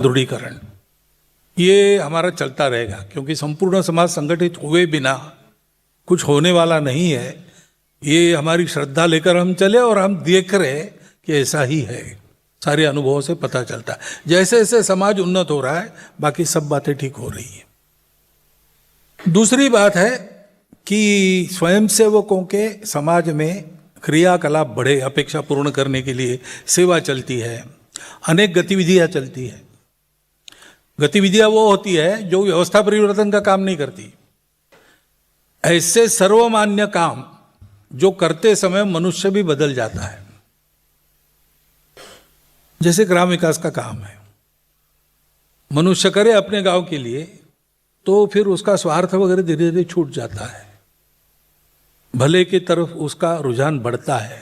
दृढ़ीकरण, ये हमारा चलता रहेगा, क्योंकि संपूर्ण समाज संगठित हुए बिना कुछ होने वाला नहीं है। ये हमारी श्रद्धा लेकर हम चले और हम देख रहे कि ऐसा ही है, सारे अनुभवों से पता चलता है। जैसे जैसे समाज उन्नत हो रहा है, बाकी सब बातें ठीक हो रही हैं। दूसरी बात है कि स्वयंसेवकों के समाज में क्रियाकलाप बढ़े, अपेक्षा पूर्ण करने के लिए सेवा चलती है, अनेक गतिविधियां चलती है। गतिविधियां वो होती है जो व्यवस्था परिवर्तन का काम नहीं करती। ऐसे सर्वमान्य काम जो करते समय मनुष्य भी बदल जाता है, जैसे ग्राम विकास का काम है, मनुष्य करे अपने गांव के लिए तो फिर उसका स्वार्थ वगैरह धीरे धीरे छूट जाता है, भले की तरफ उसका रुझान बढ़ता है।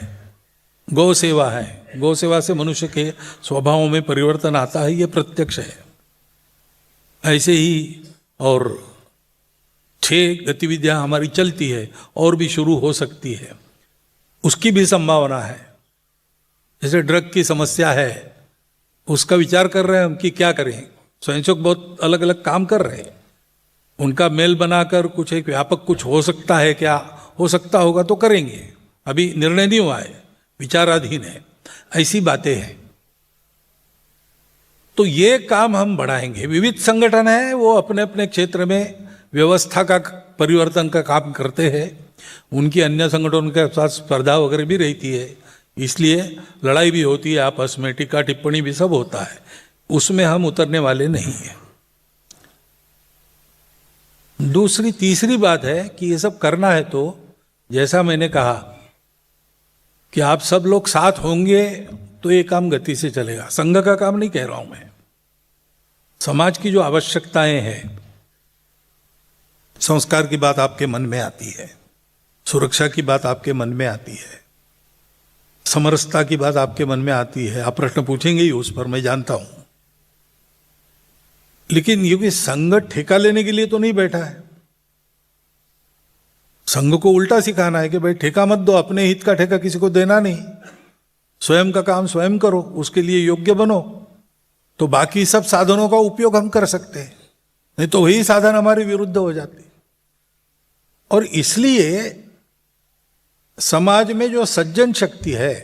गौ सेवा है, गौ सेवा से मनुष्य के स्वभावों में परिवर्तन आता है, ये प्रत्यक्ष है। ऐसे ही और 6 गतिविधियां हमारी चलती है और भी शुरू हो सकती है, उसकी भी संभावना है। जैसे ड्रग की समस्या है, उसका विचार कर रहे हैं हम कि क्या करें। स्वयंसेवक बहुत अलग अलग काम कर रहे हैं, उनका मेल बनाकर कुछ एक व्यापक कुछ हो सकता है, क्या हो सकता होगा तो करेंगे। अभी निर्णय नहीं हुआ है, विचाराधीन है, ऐसी बातें हैं। तो ये काम हम बढ़ाएंगे। विविध संगठन है, वो अपने अपने क्षेत्र में व्यवस्था का परिवर्तन का काम करते हैं, उनकी अन्य संगठनों के साथ स्पर्धा वगैरह भी रहती है, इसलिए लड़ाई भी होती है आपस में, टीका टिप्पणी भी सब होता है, उसमें हम उतरने वाले नहीं हैं। तीसरी बात है कि ये सब करना है तो जैसा मैंने कहा कि आप सब लोग साथ होंगे तो ये काम गति से चलेगा। संघ का काम नहीं कह रहा हूं मैं, समाज की जो आवश्यकताएं हैं, संस्कार की बात आपके मन में आती है, सुरक्षा की बात आपके मन में आती है, समरसता की बात आपके मन में आती है। आप प्रश्न पूछेंगे ही उस पर, मैं जानता हूं। लेकिन क्योंकि संघ ठेका लेने के लिए तो नहीं बैठा है, संघ को उल्टा सिखाना है कि भाई ठेका मत दो, अपने हित का ठेका किसी को देना नहीं, स्वयं का काम स्वयं करो, उसके लिए योग्य बनो, तो बाकी सब साधनों का उपयोग हम कर सकते हैं, नहीं तो वही साधन हमारे विरुद्ध हो जाते। और इसलिए समाज में जो सज्जन शक्ति है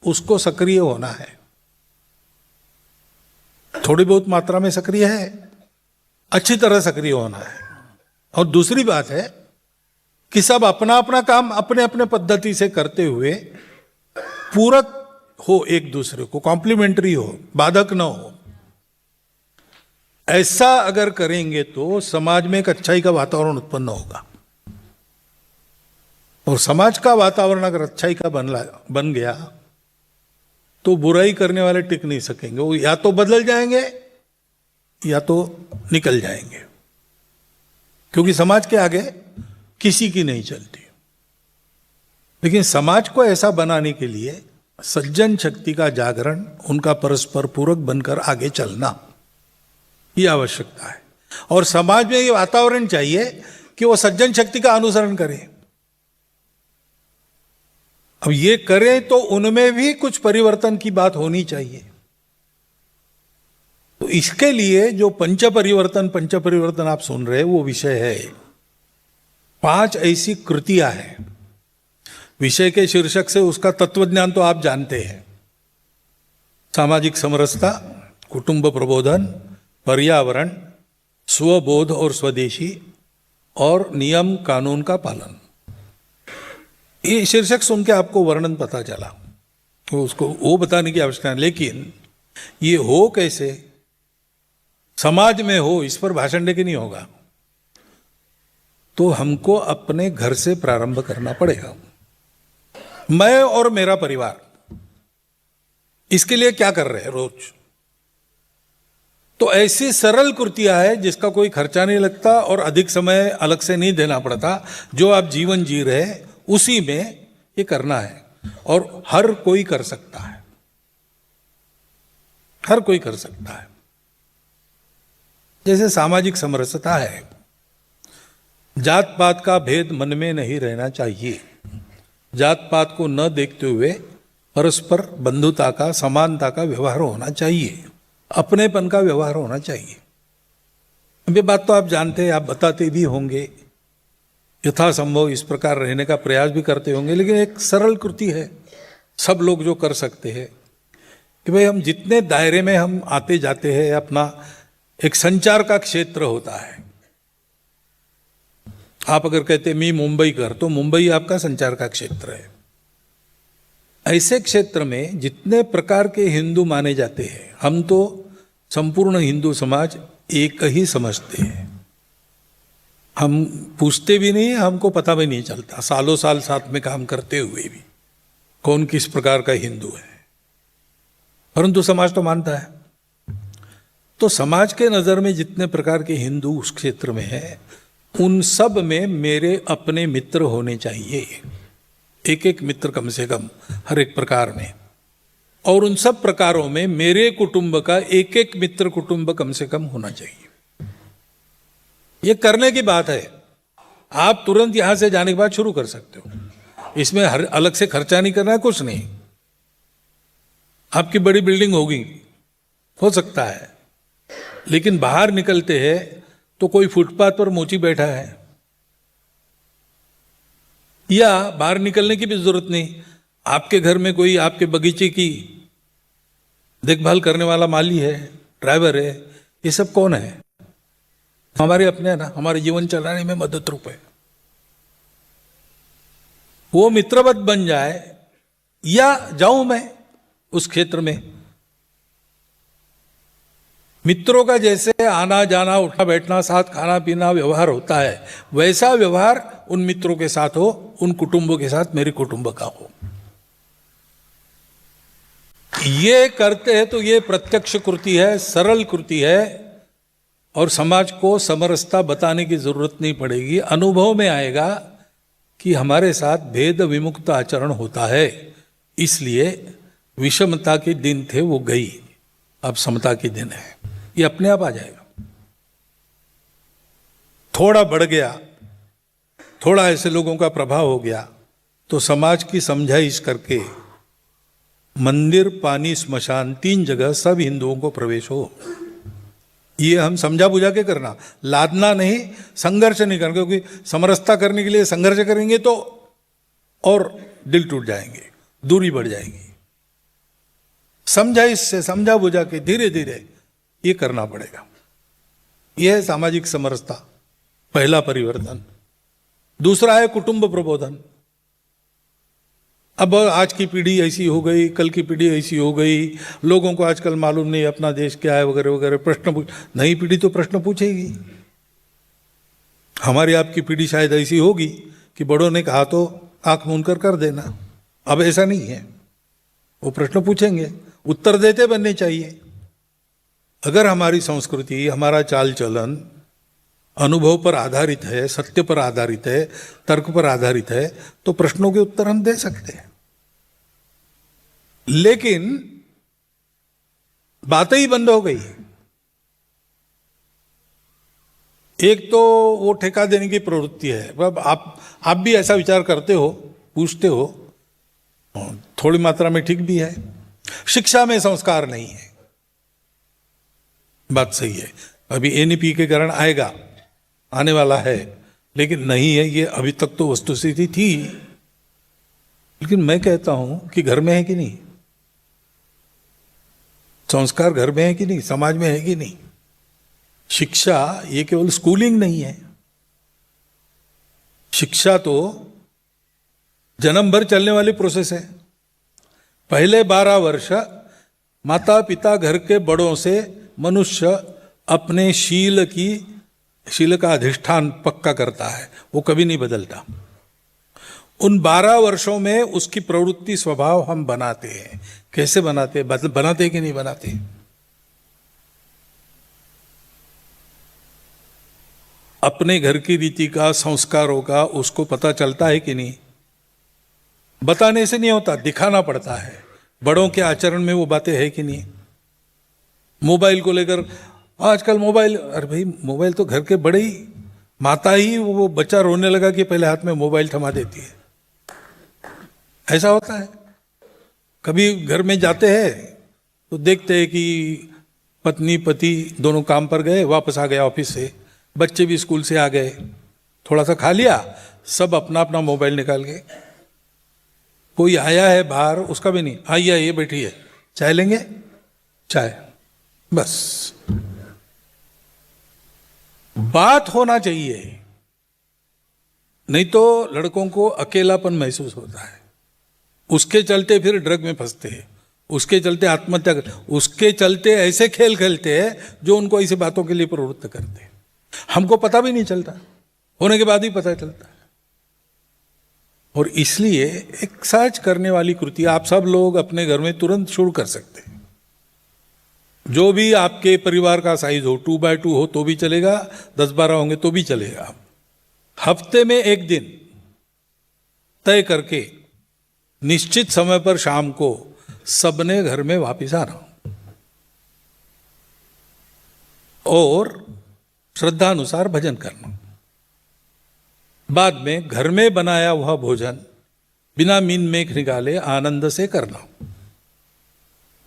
उसको सक्रिय होना है, थोड़ी बहुत मात्रा में सक्रिय है, अच्छी तरह सक्रिय होना है। और दूसरी बात है कि सब अपना अपना काम अपने अपने पद्धति से करते हुए पूरक हो, एक दूसरे को कॉम्प्लीमेंट्री हो, बाधक न हो। ऐसा अगर करेंगे तो समाज में एक अच्छाई का वातावरण उत्पन्न होगा। और समाज का वातावरण अगर अच्छाई का बन गया तो बुराई करने वाले टिक नहीं सकेंगे, वो या तो बदल जाएंगे या तो निकल जाएंगे, क्योंकि समाज के आगे किसी की नहीं चलती। लेकिन समाज को ऐसा बनाने के लिए सज्जन शक्ति का जागरण, उनका परस्पर पूरक बनकर आगे चलना, ये आवश्यकता है। और समाज में ये वातावरण चाहिए कि वो सज्जन शक्ति का अनुसरण करें। अब ये करें तो उनमें भी कुछ परिवर्तन की बात होनी चाहिए। तो इसके लिए जो पंच परिवर्तन आप सुन रहे हैं, वो विषय है। 5 ऐसी कृतियां हैं। विषय के शीर्षक से उसका तत्वज्ञान तो आप जानते हैं, सामाजिक समरसता, कुटुंब प्रबोधन, पर्यावरण, स्वबोध और स्वदेशी, और नियम कानून का पालन। ये शीर्षक सुन के आपको वर्णन पता चला, तो उसको वो बताने की आवश्यकता है। लेकिन ये हो कैसे, समाज में हो, इस पर भाषण देके नहीं होगा। तो हमको अपने घर से प्रारंभ करना पड़ेगा। मैं और मेरा परिवार इसके लिए क्या कर रहे हैं रोज, तो ऐसी सरल कृतियां है जिसका कोई खर्चा नहीं लगता और अधिक समय अलग से नहीं देना पड़ता। जो आप जीवन जी रहे उसी में ये करना है, और हर कोई कर सकता है, हर कोई कर सकता है। जैसे सामाजिक समरसता है, जात पात का भेद मन में नहीं रहना चाहिए। जात पात को न देखते हुए परस्पर बंधुता का, समानता का व्यवहार होना चाहिए। अपनेपन का व्यवहार होना चाहिए। ये बात तो आप जानते हैं, आप बताते भी होंगे, यथासंभव इस प्रकार रहने का प्रयास भी करते होंगे, लेकिन एक सरल कृति है, सब लोग जो कर सकते हैं कि भाई हम जितने दायरे में हम आते जाते हैं, अपना एक संचार का क्षेत्र होता है। आप अगर कहते मी मुंबई कर, तो मुंबई आपका संचार का क्षेत्र है। ऐसे क्षेत्र में जितने प्रकार के हिंदू माने जाते हैं, हम तो संपूर्ण हिंदू समाज एक ही समझते हैं। हम पूछते भी नहीं, हमको पता भी नहीं चलता, सालों साल साथ में काम करते हुए भी कौन किस प्रकार का हिंदू है, परंतु समाज तो मानता है। तो समाज के नज़र में जितने प्रकार के हिंदू उस क्षेत्र में है, उन सब में मेरे अपने मित्र होने चाहिए, एक एक मित्र कम से कम हर एक प्रकार में, और उन सब प्रकारों में मेरे कुटुंब का एक एक मित्र कुटुंब कम से कम होना चाहिए। ये करने की बात है, आप तुरंत यहां से जाने के बाद शुरू कर सकते हो, इसमें हर अलग से खर्चा नहीं करना है, कुछ नहीं। आपकी बड़ी बिल्डिंग होगी, हो सकता है, लेकिन बाहर निकलते हैं तो कोई फुटपाथ पर मोची बैठा है, या बाहर निकलने की भी जरूरत नहीं, आपके घर में कोई आपके बगीचे की देखभाल करने वाला माली है, ड्राइवर है, ये सब कौन है? हमारे अपने है ना, हमारे जीवन चलाने में मदद रूप है। वो मित्रवत बन जाए, या जाऊं मैं उस क्षेत्र में, मित्रों का जैसे आना जाना उठना बैठना साथ खाना पीना व्यवहार होता है, वैसा व्यवहार उन मित्रों के साथ हो, उन कुटुंबों के साथ मेरे कुटुंब का हो। ये करते हैं तो ये प्रत्यक्ष कृति है, सरल कृति है, और समाज को समरसता बताने की जरूरत नहीं पड़ेगी। अनुभव में आएगा कि हमारे साथ भेद विमुक्त आचरण होता है, इसलिए विषमता के दिन थे वो गई, अब समता के दिन है, ये अपने आप आ जाएगा। थोड़ा बढ़ गया, थोड़ा ऐसे लोगों का प्रभाव हो गया, तो समाज की समझाइश करके मंदिर पानी स्मशान 3 जगह सब हिंदुओं को प्रवेश हो, ये हम समझा बुझा के करना, लादना नहीं, संघर्ष नहीं करना, क्योंकि समरसता करने के लिए संघर्ष करेंगे तो और दिल टूट जाएंगे, दूरी बढ़ जाएगी। समझाइश से, समझा बुझा के धीरे धीरे ये करना पड़ेगा। यह है सामाजिक समरसता, पहला परिवर्तन। दूसरा है कुटुंब प्रबोधन। अब आज की पीढ़ी ऐसी हो गई, कल की पीढ़ी ऐसी हो गई, लोगों को आजकल मालूम नहीं अपना देश क्या है वगैरह वगैरह, प्रश्न पूछ, नई पीढ़ी तो प्रश्न पूछेगी। हमारी आपकी पीढ़ी शायद ऐसी होगी कि बड़ों ने कहा तो आंख मूंद कर देना, अब ऐसा नहीं है, वो प्रश्न पूछेंगे, उत्तर देते बनने चाहिए। अगर हमारी संस्कृति, हमारा चाल चलन अनुभव पर आधारित है, सत्य पर आधारित है, तर्क पर आधारित है, तो प्रश्नों के उत्तर हम दे सकते हैं। लेकिन बातें ही बंद हो गई। एक तो वो ठेका देने की प्रवृत्ति है। अब आप भी ऐसा विचार करते हो, पूछते हो, थोड़ी मात्रा में ठीक भी है। शिक्षा में संस्कार नहीं है, बात सही है। अभी एनईपी के कारण आएगा, आने वाला है, लेकिन नहीं है, ये अभी तक तो वस्तुस्थिति थी। लेकिन मैं कहता हूं कि घर में है कि नहीं, संस्कार घर में है कि नहीं, समाज में है कि नहीं। शिक्षा ये केवल स्कूलिंग नहीं है, शिक्षा तो जन्म भर चलने वाली प्रोसेस है। पहले 12 वर्ष माता पिता घर के बड़ों से मनुष्य अपने शील का अधिष्ठान पक्का करता है, वो कभी नहीं बदलता। उन 12 वर्षों में उसकी प्रवृत्ति स्वभाव हम बनाते हैं। कैसे बनाते हैं? बनाते कि नहीं बनाते? अपने घर की रीति का, संस्कारों का उसको पता चलता है कि नहीं? बताने से नहीं होता, दिखाना पड़ता है। बड़ों के आचरण में वो बातें है कि नहीं? मोबाइल को लेकर आजकल मोबाइल, अरे भाई मोबाइल तो घर के बड़े ही, माता ही वो बच्चा रोने लगा कि पहले हाथ में मोबाइल थमा देती है। ऐसा होता है। कभी घर में जाते हैं तो देखते हैं कि पत्नी पति दोनों काम पर गए, वापस आ गए ऑफिस से, बच्चे भी स्कूल से आ गए, थोड़ा सा खा लिया, सब अपना अपना मोबाइल निकाल के, कोई आया है बाहर उसका भी नहीं, आइए बैठिए, चाय लेंगे, चाय, बस। बात होना चाहिए, नहीं तो लड़कों को अकेलापन महसूस होता है, उसके चलते फिर ड्रग में फंसते हैं, उसके चलते आत्महत्या कर, उसके चलते ऐसे खेल खेलते हैं जो उनको ऐसी बातों के लिए प्रवृत्त करते हैं। हमको पता भी नहीं चलता, होने के बाद ही पता चलता है। और इसलिए एक सहज करने वाली कृति आप सब लोग अपने घर में तुरंत शुरू कर सकते हैं। जो भी आपके परिवार का साइज हो, 2x2 हो तो भी चलेगा, 10-12 होंगे तो भी चलेगा। हफ्ते में एक दिन तय करके निश्चित समय पर शाम को सबने घर में वापस आना और श्रद्धानुसार भजन करना। बाद में घर में बनाया हुआ भोजन बिना मीन मेख निकाले आनंद से करना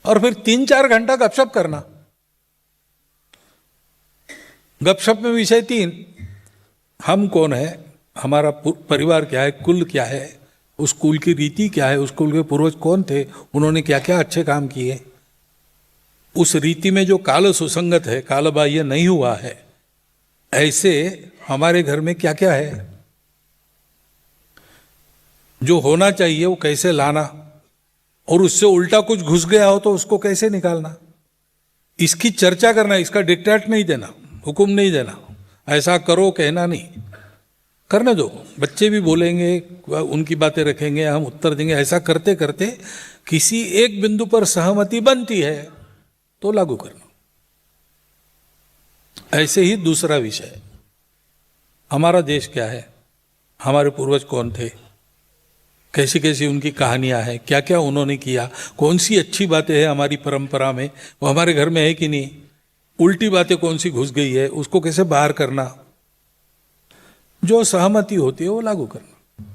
और फिर 3-4 घंटा गपशप करना। गपशप में विषय 3, हम कौन है, हमारा परिवार क्या है, कुल क्या है, उस कुल की रीति क्या है, उस कुल के पूर्वज कौन थे, उन्होंने क्या क्या अच्छे काम किए, उस रीति में जो काल सुसंगत है, काल बाह्य नहीं हुआ है, ऐसे हमारे घर में क्या क्या है, जो होना चाहिए वो कैसे लाना, और उससे उल्टा कुछ घुस गया हो तो उसको कैसे निकालना, इसकी चर्चा करना। इसका डिक्टेट नहीं देना, हुक्म नहीं देना, ऐसा करो कहना नहीं, करने दो, बच्चे भी बोलेंगे, उनकी बातें रखेंगे, हम उत्तर देंगे। ऐसा करते करते किसी एक बिंदु पर सहमति बनती है तो लागू करना। ऐसे ही दूसरा विषय, हमारा देश क्या है, हमारे पूर्वज कौन थे, कैसी कैसी उनकी कहानियां हैं, क्या क्या उन्होंने किया, कौन सी अच्छी बातें हैं हमारी परंपरा में, वो हमारे घर में है कि नहीं, उल्टी बातें कौन सी घुस गई है, उसको कैसे बाहर करना, जो सहमति होती है वो लागू करना।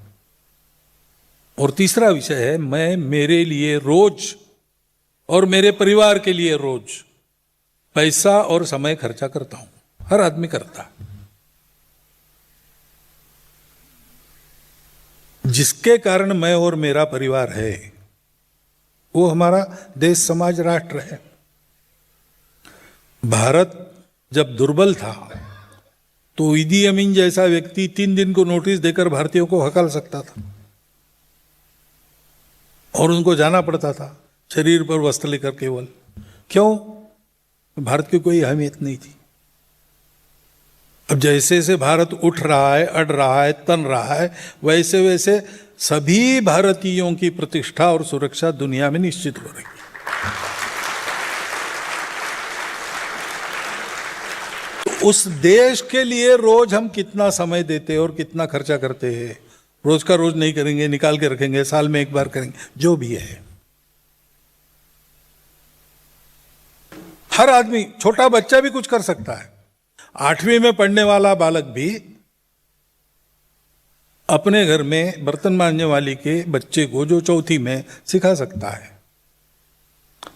और तीसरा विषय है, मैं मेरे लिए रोज और मेरे परिवार के लिए रोज पैसा और समय खर्चा करता हूं, हर आदमी करता है, जिसके कारण मैं और मेरा परिवार है वो हमारा देश समाज राष्ट्र है। भारत जब दुर्बल था तो ईदी अमीन जैसा व्यक्ति 3 दिन को नोटिस देकर भारतीयों को हकल सकता था और उनको जाना पड़ता था शरीर पर वस्त्र लेकर केवल। क्यों? भारत की कोई अहमियत नहीं थी। अब जैसे जैसे भारत उठ रहा है, अड़ रहा है, तन रहा है, वैसे वैसे सभी भारतीयों की प्रतिष्ठा और सुरक्षा दुनिया में निश्चित हो रही है। तो उस देश के लिए रोज हम कितना समय देते और कितना खर्चा करते हैं, रोज का रोज नहीं करेंगे, निकाल के रखेंगे, साल में एक बार करेंगे, जो भी है। हर आदमी, छोटा बच्चा भी कुछ कर सकता है। 8वीं में पढ़ने वाला बालक भी अपने घर में बर्तन मांजने वाली के बच्चे को जो 4थी में सिखा सकता है।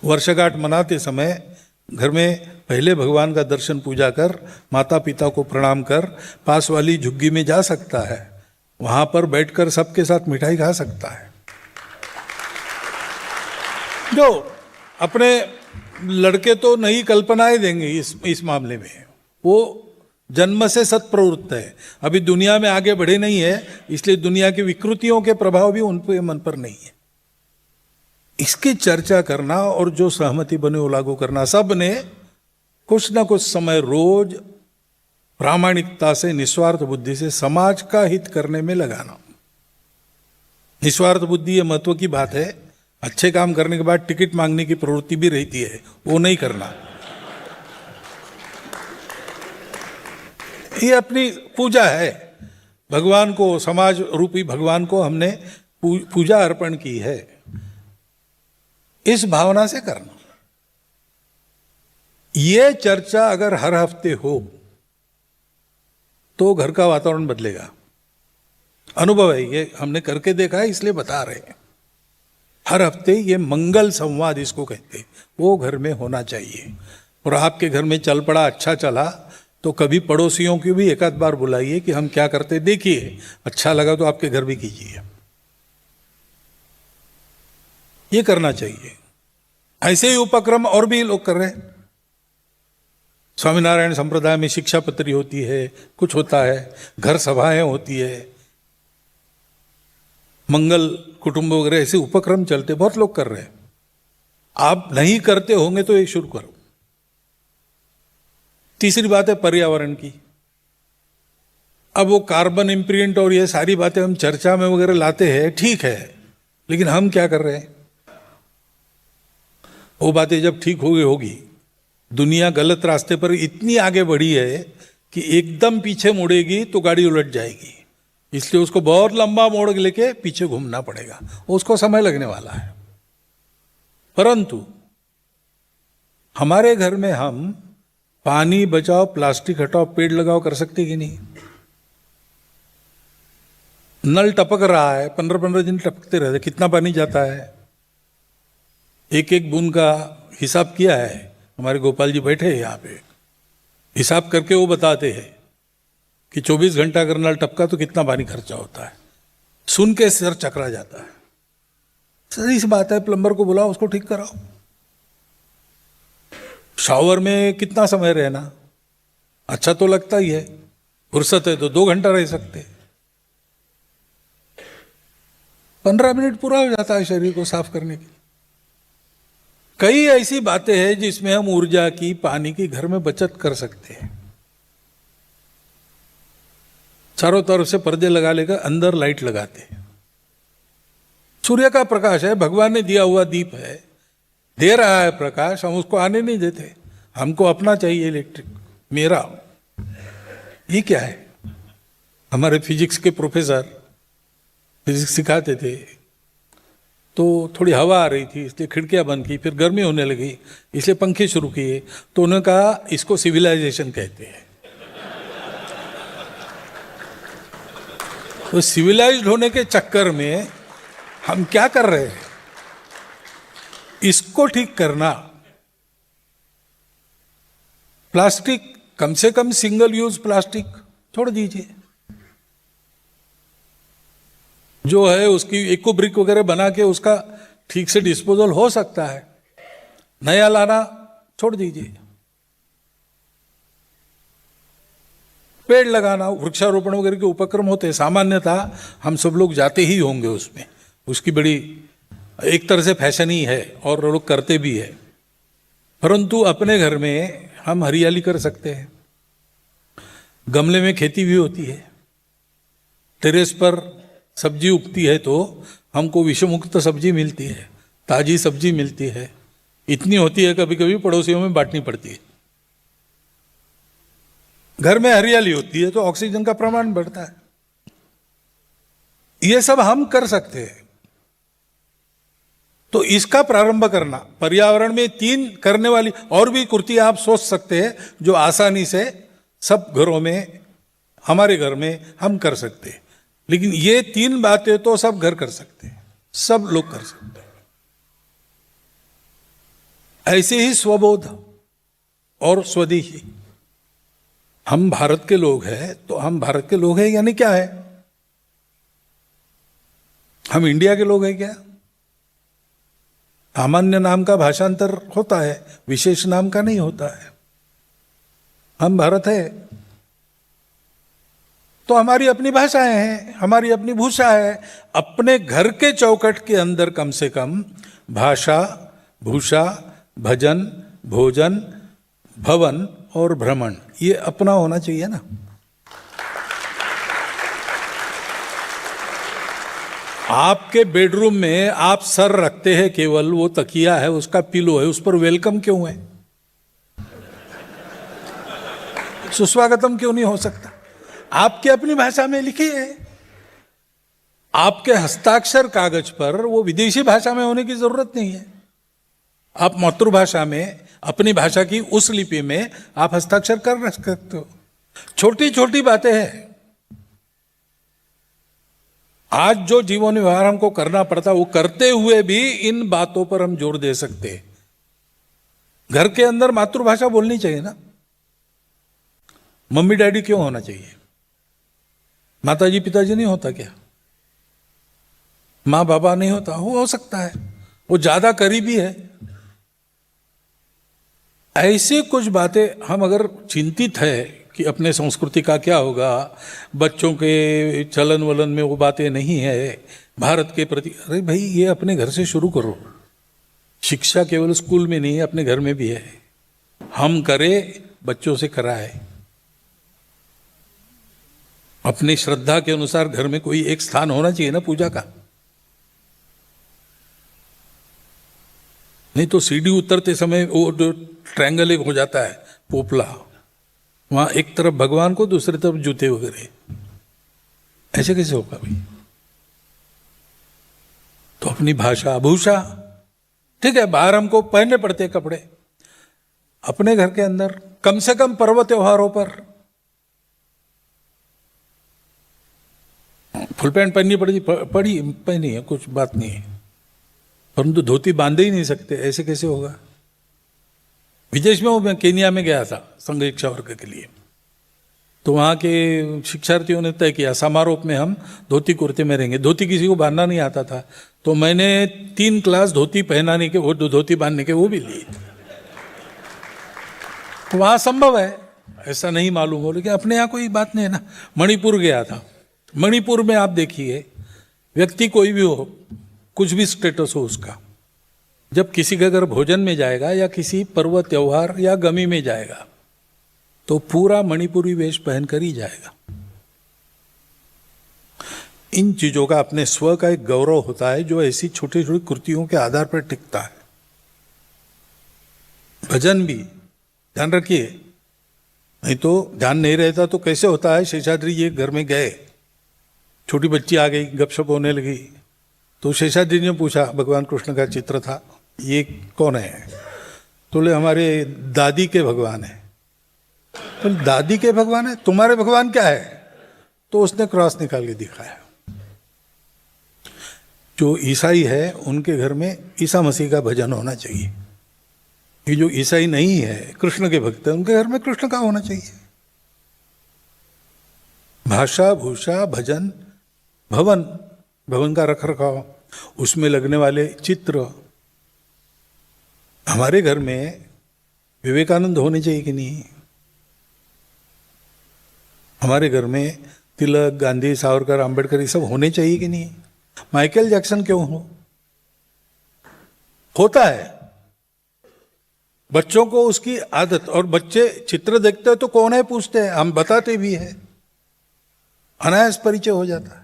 वर्षगांठ मनाते समय घर में पहले भगवान का दर्शन पूजा कर, माता पिता को प्रणाम कर, पास वाली झुग्गी में जा सकता है, वहां पर बैठकर सबके साथ मिठाई खा सकता है। जो अपने लड़के तो नई कल्पनाएं देंगे इस मामले में, वो जन्म से सत्प्रवृत्त है, अभी दुनिया में आगे बढ़े नहीं है, इसलिए दुनिया की विकृतियों के प्रभाव भी उन पे मन पर नहीं है। इसकी चर्चा करना और जो सहमति बने वो लागू करना, सब ने कुछ ना कुछ समय रोज प्रामाणिकता से, निस्वार्थ बुद्धि से समाज का हित करने में लगाना। निस्वार्थ बुद्धि ये महत्व की बात है। अच्छे काम करने के बाद टिकट मांगने की प्रवृत्ति भी रहती है, वो नहीं करना। ये अपनी पूजा है, भगवान को, समाज रूपी भगवान को हमने पूजा अर्पण की है, इस भावना से करना। ये चर्चा अगर हर हफ्ते हो तो घर का वातावरण बदलेगा। अनुभव है, ये हमने करके देखा है, इसलिए बता रहे हैं। हर हफ्ते ये मंगल संवाद इसको कहते हैं, वो घर में होना चाहिए। और आपके घर में चल पड़ा, अच्छा चला, तो कभी पड़ोसियों की भी एक आध बार बुलाइए कि हम क्या करते देखिए, अच्छा लगा तो आपके घर भी कीजिए। ये करना चाहिए। ऐसे ही उपक्रम और भी लोग कर रहे हैं। स्वामीनारायण संप्रदाय में शिक्षा पत्री होती है, कुछ होता है, घर सभाएं होती है, मंगल कुटुंब वगैरह ऐसे उपक्रम चलते, बहुत लोग कर रहे हैं। आप नहीं करते होंगे तो ये शुरू करो। तीसरी बात है पर्यावरण की। अब वो कार्बन इम्प्रिंट और ये सारी बातें हम चर्चा में वगैरह लाते हैं, ठीक है, लेकिन हम क्या कर रहे हैं? वो बातें जब ठीक होगी, दुनिया गलत रास्ते पर इतनी आगे बढ़ी है कि एकदम पीछे मुड़ेगी तो गाड़ी उलट जाएगी, इसलिए उसको बहुत लंबा मोड़ लेके पीछे घूमना पड़ेगा, उसको समय लगने वाला है। परंतु हमारे घर में हम पानी बचाओ, प्लास्टिक हटाओ, पेड़ लगाओ कर सकते कि नहीं? नल टपक रहा है, 15-15 दिन टपकते रहते, कितना पानी जाता है? एक एक बूंद का हिसाब किया है। हमारे गोपाल जी बैठे हैं यहाँ पे, हिसाब करके वो बताते हैं कि 24 घंटा अगर नल टपका तो कितना पानी खर्चा होता है। सुन के सर चकरा जाता है। सही सी बात है, प्लम्बर को बुलाओ, उसको ठीक कराओ। शावर में कितना समय रहना, अच्छा तो लगता ही है, फुर्सत है तो 2 घंटा रह सकते, 15 मिनट पूरा हो जाता है शरीर को साफ करने की। कई ऐसी बातें हैं जिसमें हम ऊर्जा की, पानी की घर में बचत कर सकते हैं। चारों तरफ से पर्दे लगा लेकर अंदर लाइट लगाते हैं। सूर्य का प्रकाश है, भगवान ने दिया हुआ दीप है, दे रहा है प्रकाश, हम उसको आने नहीं देते। हमको अपना चाहिए इलेक्ट्रिक, मेरा। ये क्या है? हमारे फिजिक्स के प्रोफेसर फिजिक्स सिखाते थे, तो थोड़ी हवा आ रही थी इसलिए खिड़कियां बंद की, फिर गर्मी होने लगी इसलिए पंखे शुरू किए, तो उन्होंने कहा इसको सिविलाइजेशन कहते हैं। तो सिविलाइज्ड होने के चक्कर में हम क्या कर रहे हैं? इसको ठीक करना। प्लास्टिक, कम से कम सिंगल यूज प्लास्टिक छोड़ दीजिए। जो है उसकी इको ब्रिक वगैरह बना के उसका ठीक से डिस्पोजल हो सकता है, नया लाना छोड़ दीजिए। पेड़ लगाना, वृक्षारोपण वगैरह के उपक्रम होते हैं, सामान्यतः हम सब लोग जाते ही होंगे उसमें, उसकी बड़ी एक तरह से फैशन ही है और लोग करते भी है। परंतु अपने घर में हम हरियाली कर सकते हैं। गमले में खेती भी होती है, टेरेस पर सब्जी उगती है तो हमको विषमुक्त सब्जी मिलती है, ताजी सब्जी मिलती है, इतनी होती है कभी कभी पड़ोसियों में बांटनी पड़ती है। घर में हरियाली होती है तो ऑक्सीजन का प्रमाण बढ़ता है। ये सब हम कर सकते हैं, तो इसका प्रारंभ करना। पर्यावरण में 3 करने वाली और भी कुर्तियां आप सोच सकते हैं जो आसानी से सब घरों में, हमारे घर में हम कर सकते हैं। लेकिन ये 3 बातें तो सब घर कर सकते हैं, सब लोग कर सकते हैं। ऐसे ही स्वबोध और स्वदेशी। हम भारत के लोग हैं तो हम भारत के लोग हैं यानी क्या है? हम इंडिया के लोग हैं क्या? सामान्य नाम का भाषांतर होता है, विशेष नाम का नहीं होता है। हम भारत है तो हमारी अपनी भाषाएं हैं, हमारी अपनी भूषा है। अपने घर के चौखट के अंदर कम से कम भाषा, भूषा, भजन, भोजन, भवन और भ्रमण, ये अपना होना चाहिए ना। आपके बेडरूम में आप सर रखते हैं, केवल वो तकिया है, उसका पिलो है, उस पर वेलकम क्यों है? सुस्वागतम क्यों नहीं हो सकता? आपके अपनी भाषा में लिखिए। आपके हस्ताक्षर कागज पर वो विदेशी भाषा में होने की जरूरत नहीं है। आप मातृभाषा में, अपनी भाषा की उस लिपि में आप हस्ताक्षर कर सकते हो। छोटी छोटी बातें हैं। आज जो जीवन व्यवहार हमको करना पड़ता, वो करते हुए भी इन बातों पर हम जोर दे सकते हैं। घर के अंदर मातृभाषा बोलनी चाहिए ना। मम्मी डैडी क्यों होना चाहिए? माताजी पिताजी नहीं होता क्या? माँ बाबा नहीं होता? हो सकता है, वो ज्यादा करीबी है। ऐसे कुछ बातें हम अगर चिंतित है कि अपने संस्कृति का क्या होगा, बच्चों के चलन वलन में वो बातें नहीं है भारत के प्रति, अरे भाई ये अपने घर से शुरू करो। शिक्षा केवल स्कूल में नहीं है, अपने घर में भी है। हम करें, बच्चों से कराए। अपनी श्रद्धा के अनुसार घर में कोई एक स्थान होना चाहिए ना पूजा का। नहीं तो सीढ़ी उतरते समय वो जो ट्रायंगल एक हो जाता है, पोपला, वहां एक तरफ भगवान को, दूसरी तरफ जूते वगैरह, ऐसे कैसे होगा भाई? तो अपनी भाषा भूषा ठीक है, बाहर हमको पहनने पड़ते कपड़े, अपने घर के अंदर कम से कम पर्व त्योहारों पर फुल पैंट पहननी पहनी है, कुछ बात नहीं है, परंतु धोती बांधे ही नहीं सकते, ऐसे कैसे होगा? विदेश में मैं केनिया में गया था संघ शिक्षा वर्ग के लिए, तो वहाँ के शिक्षार्थियों ने तय किया समारोह में हम धोती कुर्ते में रहेंगे। धोती किसी को बांधना नहीं आता था, तो मैंने 3 क्लास धोती पहनाने के, वो धोती बांधने के वो भी लिए। तो वहाँ संभव है, ऐसा नहीं मालूम हो, लेकिन अपने यहाँ कोई बात नहीं है ना। मणिपुर गया था, मणिपुर में आप देखिए, व्यक्ति कोई भी हो, कुछ भी स्टेटस हो उसका, जब किसी के घर भोजन में जाएगा या किसी पर्व त्योहार या गमी में जाएगा तो पूरा मणिपुरी वेश पहनकर ही जाएगा। इन चीजों का अपने स्व का एक गौरव होता है जो ऐसी छोटी छोटी कृतियों के आधार पर टिकता है। भजन भी ध्यान रखिए, नहीं तो ध्यान नहीं रहता तो कैसे होता है। शेषाद्री जी घर में गए, छोटी बच्ची आ गई, गपशप होने लगी, तो शेषाद्री ने पूछा, भगवान कृष्ण का चित्र था, ये कौन है? तो बोले हमारे दादी के भगवान है। तो दादी के भगवान है, तुम्हारे भगवान क्या है? तो उसने क्रॉस निकाल के दिखाया। जो ईसाई है उनके घर में ईसा मसीह का भजन होना चाहिए। ये जो ईसाई नहीं है, कृष्ण के भक्त है, उनके घर में कृष्ण का होना चाहिए। भाषा भूषा भजन, भवन, भवन का रख रखाव, उसमें लगने वाले चित्र। हमारे घर में विवेकानंद होने चाहिए कि नहीं? हमारे घर में तिलक, गांधी, सावरकर, अंबेडकर ये सब होने चाहिए कि नहीं? माइकल जैक्सन क्यों होता है? बच्चों को उसकी आदत, और बच्चे चित्र देखते हैं तो कौन है पूछते हैं, हम बताते भी हैं, अनायास परिचय हो जाता है।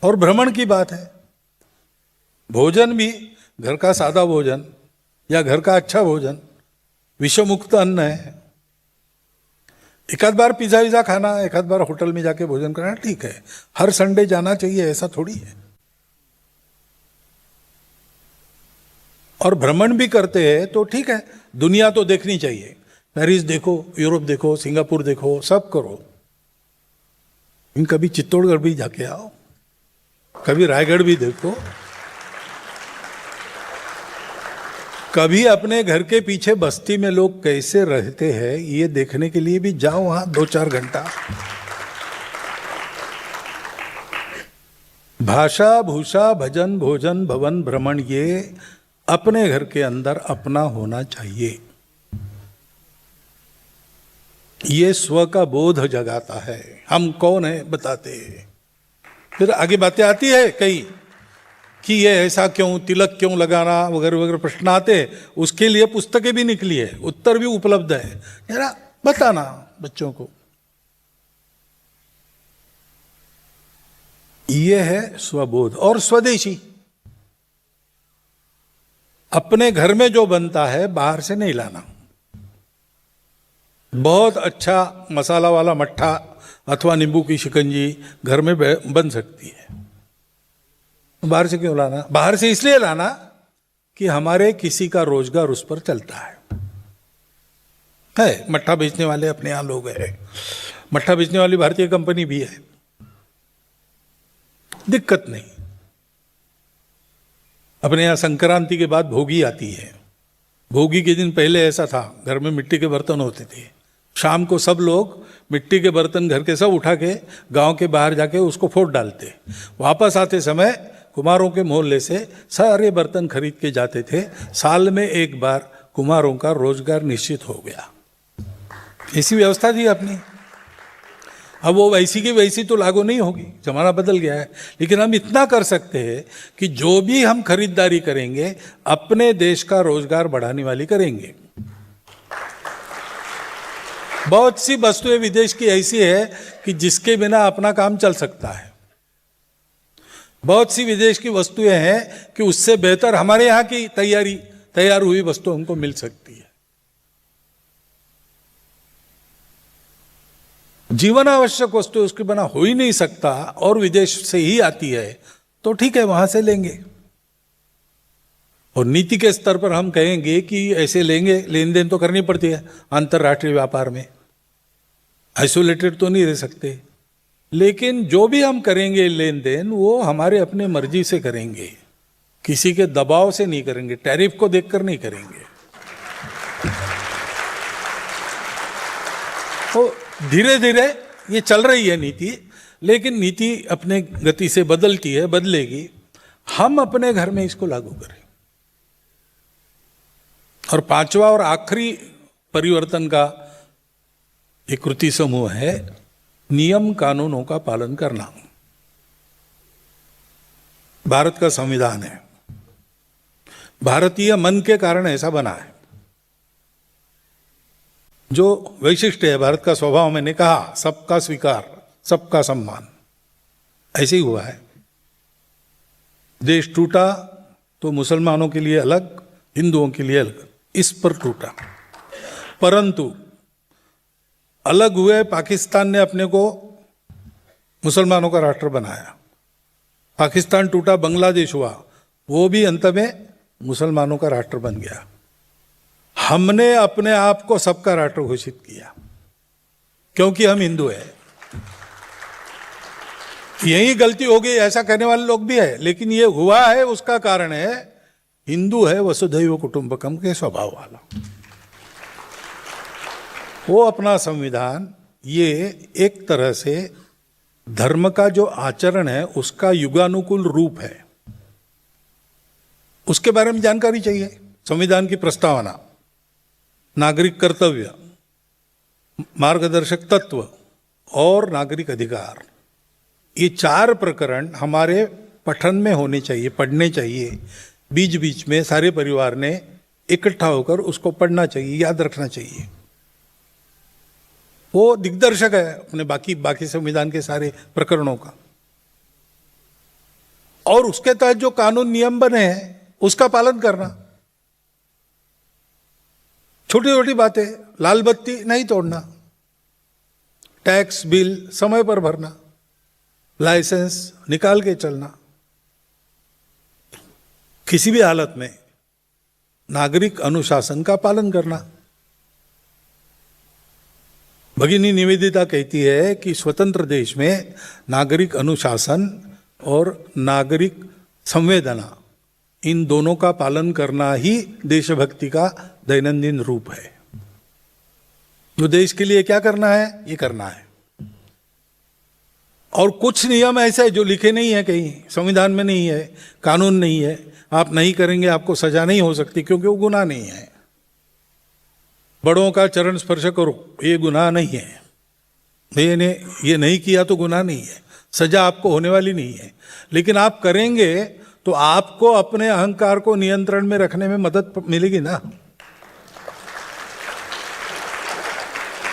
और भ्रमण की बात है, भोजन भी घर का सादा भोजन या घर का अच्छा भोजन विषमुक्त अन्न है। एक आध बार पिज्जा विज़ा खाना, एक आध बार होटल में जाके भोजन करना ठीक है, हर संडे जाना चाहिए ऐसा थोड़ी है। और भ्रमण भी करते हैं तो ठीक है, दुनिया तो देखनी चाहिए, पेरिस देखो, यूरोप देखो, सिंगापुर देखो, सब करो। कभी चित्तौड़गढ़ भी जाके आओ, कभी रायगढ़ भी देखो, कभी अपने घर के पीछे बस्ती में लोग कैसे रहते हैं ये देखने के लिए भी जाओ वहां 2-4 घंटा। भाषा भूषा भजन भोजन भवन भ्रमण ये अपने घर के अंदर अपना होना चाहिए। ये स्व का बोध जगाता है, हम कौन है बताते हैं। फिर आगे बातें आती है कई कि ये ऐसा क्यों, तिलक क्यों लगाना वगैरह वगैरह प्रश्न आते, उसके लिए पुस्तकें भी निकली है, उत्तर भी उपलब्ध है, जरा बताना बच्चों को। ये है स्वबोध। और स्वदेशी, अपने घर में जो बनता है बाहर से नहीं लाना। बहुत अच्छा मसाला वाला मट्ठा अथवा नींबू की शिकंजी घर में बन सकती है, बाहर से क्यों लाना? बाहर से इसलिए लाना कि हमारे किसी का रोजगार उस पर चलता है। मट्ठा बेचने वाले अपने यहां लोग हैं, मट्ठा बेचने वाली भारतीय कंपनी भी है, दिक्कत नहीं। अपने यहां संक्रांति के बाद भोगी आती है, भोगी के दिन पहले ऐसा था, घर में मिट्टी के बर्तन होते थे, शाम को सब लोग मिट्टी के बर्तन घर के सब उठा के गांव के बाहर जाके उसको फोड़ डालते, वापस आते समय कुम्हारों के मोहल्ले से सारे बर्तन खरीद के जाते थे। साल में एक बार कुम्हारों का रोजगार निश्चित हो गया। ऐसी व्यवस्था थी अपनी। अब वो वैसी की वैसी तो लागू नहीं होगी, जमाना बदल गया है, लेकिन हम इतना कर सकते हैं कि जो भी हम खरीदारी करेंगे अपने देश का रोजगार बढ़ाने वाली करेंगे। बहुत सी वस्तुएं विदेश की ऐसी है कि जिसके बिना अपना काम चल सकता है। बहुत सी विदेश की वस्तुएं हैं कि उससे बेहतर हमारे यहाँ की तैयार हुई वस्तु हमको मिल सकती है। जीवन आवश्यक वस्तु उसके बिना हो ही नहीं सकता और विदेश से ही आती है, तो ठीक है, वहां से लेंगे। और नीति के स्तर पर हम कहेंगे कि ऐसे लेंगे, लेन देन तो करनी पड़ती है अंतर्राष्ट्रीय व्यापार में, आइसोलेटेड तो नहीं रह सकते। लेकिन जो भी हम करेंगे लेन देन वो हमारे अपने मर्जी से करेंगे, किसी के दबाव से नहीं करेंगे, टैरिफ को देखकर नहीं करेंगे। तो धीरे धीरे ये चल रही है नीति, लेकिन नीति अपने गति से बदलती है, बदलेगी। हम अपने घर में इसको लागू करें। और पांचवा और आखिरी परिवर्तन का एक कृति समूह है नियम कानूनों का पालन करना। भारत का संविधान है, भारतीय मन के कारण ऐसा बना है। जो वैशिष्ट है भारत का स्वभाव, मैंने कहा सबका स्वीकार, सबका सम्मान, ऐसे ही हुआ है। देश टूटा तो मुसलमानों के लिए अलग, हिंदुओं के लिए अलग, इस पर टूटा। परंतु अलग हुए पाकिस्तान ने अपने को मुसलमानों का राष्ट्र बनाया। पाकिस्तान टूटा, बांग्लादेश हुआ, वो भी अंत में मुसलमानों का राष्ट्र बन गया। हमने अपने आप को सबका राष्ट्र घोषित किया क्योंकि हम हिंदू हैं। यही गलती हो गई, ऐसा कहने वाले लोग भी है, लेकिन ये हुआ है उसका कारण है हिंदू है वसुधैव कुटुंबकम के स्वभाव वाला। वो अपना संविधान ये एक तरह से धर्म का जो आचरण है उसका युगानुकूल रूप है। उसके बारे में जानकारी चाहिए। संविधान की प्रस्तावना, नागरिक कर्तव्य, मार्गदर्शक तत्व और नागरिक अधिकार, ये चार प्रकरण हमारे पठन में होने चाहिए, पढ़ने चाहिए। बीच बीच में सारे परिवार ने इकट्ठा होकर उसको पढ़ना चाहिए, याद रखना चाहिए। वो दिग्दर्शक है अपने बाकी संविधान के सारे प्रकरणों का। और उसके तहत जो कानून नियम बने हैं उसका पालन करना। छोटी छोटी बातें, लाल बत्ती नहीं तोड़ना, टैक्स बिल समय पर भरना, लाइसेंस निकाल के चलना, किसी भी हालत में नागरिक अनुशासन का पालन करना। भगिनी निवेदिता कहती है कि स्वतंत्र देश में नागरिक अनुशासन और नागरिक संवेदना, इन दोनों का पालन करना ही देशभक्ति का दैनंदिन रूप है। जो देश के लिए क्या करना है ये करना है। और कुछ नियम ऐसे जो लिखे नहीं है, कहीं संविधान में नहीं है, कानून नहीं है, आप नहीं करेंगे आपको सजा नहीं हो सकती क्योंकि वो गुनाह नहीं है। बड़ों का चरण स्पर्श करो, ये गुनाह नहीं है। ये नहीं किया तो गुनाह नहीं है, सजा आपको होने वाली नहीं है। लेकिन आप करेंगे तो आपको अपने अहंकार को नियंत्रण में रखने में मदद मिलेगी ना।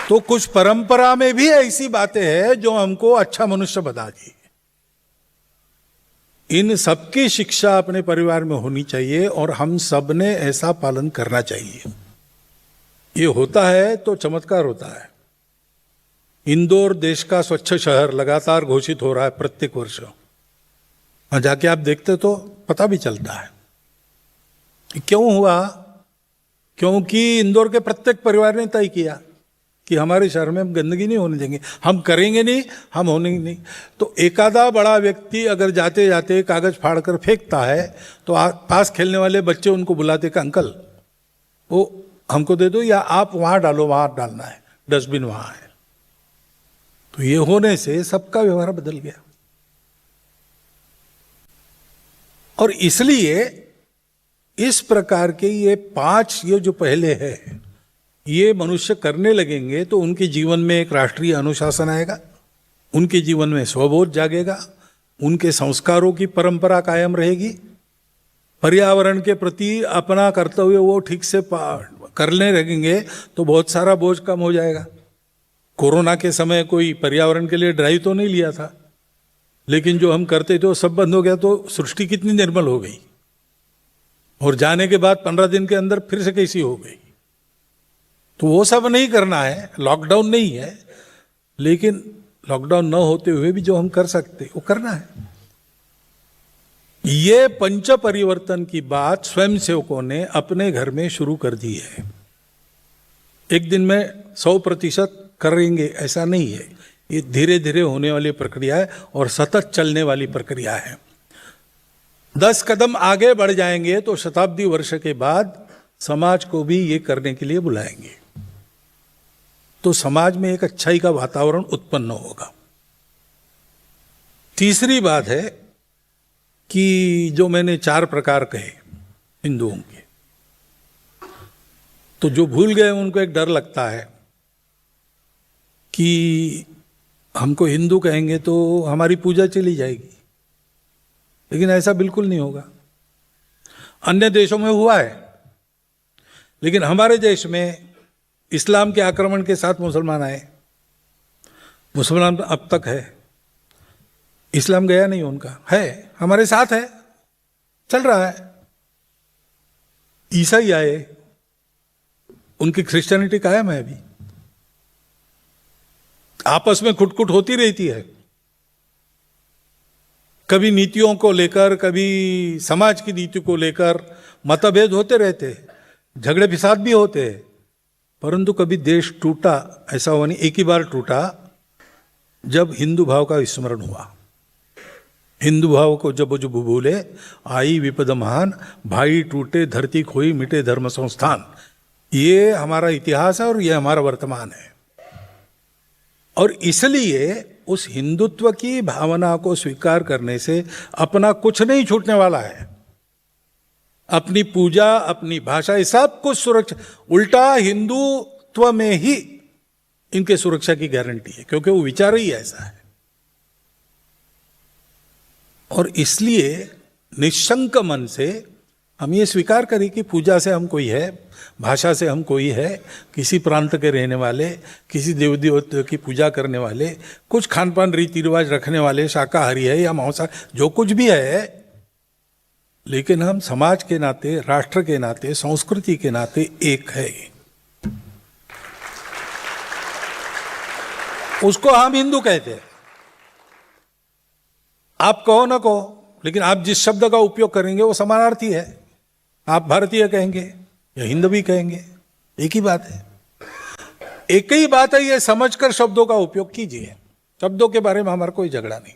तो कुछ परंपरा में भी ऐसी बातें हैं जो हमको अच्छा मनुष्य बता दी। इन सबकी शिक्षा अपने परिवार में होनी चाहिए और हम सब ने ऐसा पालन करना चाहिए। ये होता है तो चमत्कार होता है। इंदौर देश का स्वच्छ शहर लगातार घोषित हो रहा है प्रत्येक वर्ष। वहां जाके आप देखते तो पता भी चलता है क्यों हुआ। क्योंकि इंदौर के प्रत्येक परिवार ने तय किया कि हमारे शहर में हम गंदगी नहीं होने देंगे, हम करेंगे नहीं, हम होने नहीं। तो एकादा बड़ा व्यक्ति अगर जाते जाते कागज फाड़कर फेंकता है तो पास खेलने वाले बच्चे उनको बुलाते कि अंकल वो हमको दे दो, या आप वहां डालो, वहां डालना है, डस्टबिन वहां है। तो ये होने से सबका व्यवहार बदल गया। और इसलिए इस प्रकार के ये 5 ये जो पहले है, ये मनुष्य करने लगेंगे तो उनके जीवन में एक राष्ट्रीय अनुशासन आएगा, उनके जीवन में स्वबोध जागेगा, उनके संस्कारों की परंपरा कायम रहेगी, पर्यावरण के प्रति अपना कर्तव्य वो ठीक से करने लगेंगे तो बहुत सारा बोझ कम हो जाएगा। कोरोना के समय कोई पर्यावरण के लिए ड्राइव तो नहीं लिया था, लेकिन जो हम करते थे वो सब बंद हो गया, तो सृष्टि कितनी निर्मल हो गई। और जाने के बाद 15 दिन के अंदर फिर से कैसी हो गई। तो वो सब नहीं करना है, लॉकडाउन नहीं है, लेकिन लॉकडाउन न होते हुए भी जो हम कर सकते वो करना है। ये पंच परिवर्तन की बात स्वयंसेवकों ने अपने घर में शुरू कर दी है। एक दिन में 100% करेंगे ऐसा नहीं है, ये धीरे धीरे होने वाली प्रक्रिया है और सतत चलने वाली प्रक्रिया है। 10 कदम आगे बढ़ जाएंगे तो शताब्दी वर्ष के बाद समाज को भी ये करने के लिए बुलाएंगे, तो समाज में एक अच्छाई का वातावरण उत्पन्न होगा। तीसरी बात है कि जो मैंने 4 प्रकार कहे हिंदुओं के, तो जो भूल गए उनको एक डर लगता है कि हमको हिंदू कहेंगे तो हमारी पूजा चली जाएगी, लेकिन ऐसा बिल्कुल नहीं होगा। अन्य देशों में हुआ है, लेकिन हमारे देश में इस्लाम के आक्रमण के साथ मुसलमान आए। मुसलमान अब तक है, इस्लाम गया नहीं उनका, है हमारे साथ है, चल रहा है। ईसाई आए, उनकी क्रिश्चियनिटी कायम है अभी, आपस में खुटखुट होती रहती है, कभी नीतियों को लेकर, कभी समाज की नीति को लेकर मतभेद होते रहते, झगड़े फिसाद भी होते, परंतु कभी देश टूटा ऐसा हुआ नहीं। एक ही बार टूटा जब हिंदू भाव का विस्मरण हुआ। हिंदू भाव को जब जो भूले आई विपद महान, भाई टूटे धरती खोई मिटे धर्म संस्थान। ये हमारा इतिहास है और ये हमारा वर्तमान है। और इसलिए उस हिंदुत्व की भावना को स्वीकार करने से अपना कुछ नहीं छूटने वाला है। अपनी पूजा, अपनी भाषा, ये सब कुछ सुरक्षा, उल्टा हिंदुत्व में ही इनके सुरक्षा की गारंटी है, क्योंकि वो विचार ही ऐसा है। और इसलिए निशंक मन से हम ये स्वीकार करें कि पूजा से हम कोई है, भाषा से हम कोई है, किसी प्रांत के रहने वाले, किसी देव देवता की पूजा करने वाले, कुछ खान पान रीति रिवाज रखने वाले, शाकाहारी है या मांसाहारी, जो कुछ भी है, लेकिन हम समाज के नाते, राष्ट्र के नाते, संस्कृति के नाते एक है। उसको हम हिंदू कहते हैं। आप कहो ना कहो, लेकिन आप जिस शब्द का उपयोग करेंगे वो समानार्थी है। आप भारतीय कहेंगे या हिंदवी कहेंगे, एक ही बात है। एक ही बात है, ये समझकर शब्दों का उपयोग कीजिए। शब्दों के बारे में हमारा कोई झगड़ा नहीं,